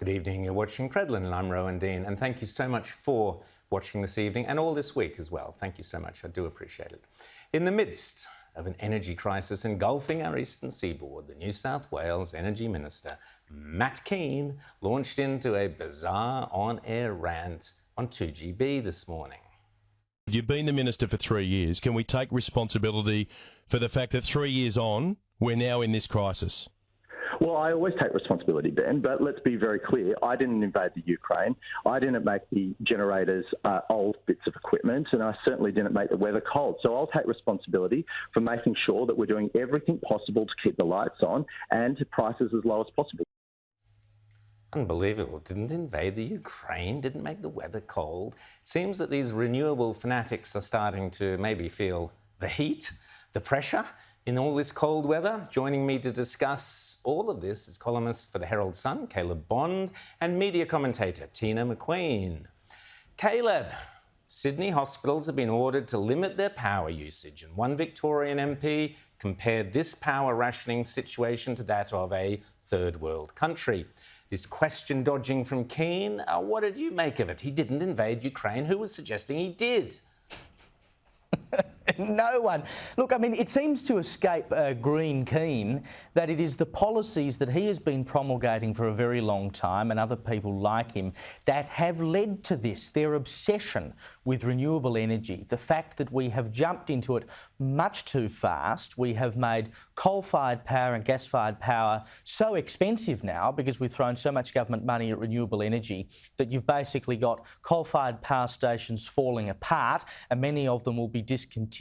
Good evening, you're watching Credlin and I'm Rowan Dean, and thank you so much for watching this evening and all this week as well. Thank you so much, I do appreciate it. In the midst of an energy crisis engulfing our eastern seaboard, the New South Wales Energy Minister, Matt Kean, launched into a bizarre on-air rant on 2GB this morning. You've been the minister for 3 years. Can we take responsibility for the fact that 3 years on, we're now in this crisis? Well, I always take responsibility, Ben, but let's be very clear. I didn't invade the Ukraine. I didn't make the generators old bits of equipment, and I certainly didn't make the weather cold. So I'll take responsibility for making sure that we're doing everything possible to keep the lights on and prices as low as possible. Unbelievable. Didn't invade the Ukraine, didn't make the weather cold. It seems that these renewable fanatics are starting to maybe feel the heat, the pressure in all this cold weather. Joining me to discuss all of this is columnist for the Herald Sun, Caleb Bond, and media commentator Tina McQueen. Caleb, Sydney hospitals have been ordered to limit their power usage, and one Victorian MP compared this power rationing situation to that of a third world country. This question dodging from Kean, what did you make of it? He didn't invade Ukraine. Who was suggesting he did? No one. Look, I mean, it seems to escape Green Kean that it is the policies that he has been promulgating for a very long time, and other people like him, that have led to this, their obsession with renewable energy, the fact that we have jumped into it much too fast. We have made coal-fired power and gas-fired power so expensive now because we've thrown so much government money at renewable energy that you've basically got coal-fired power stations falling apart, and many of them will be discontinued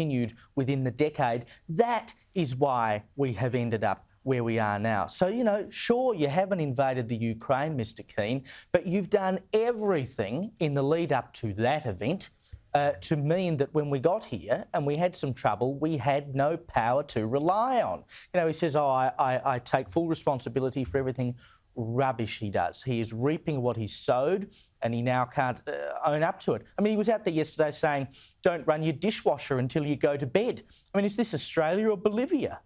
within the decade. That is why we have ended up where we are now. So, you know, sure, you haven't invaded the Ukraine, Mr Kean, but you've done everything in the lead up to that event to mean that when we got here and we had some trouble, we had no power to rely on. You know, he says, I take full responsibility for everything. Rubbish he does. He is reaping what he's sowed, and he now can't own up to it. I mean, he was out there yesterday saying, don't run your dishwasher until you go to bed. I mean, is this Australia or Bolivia?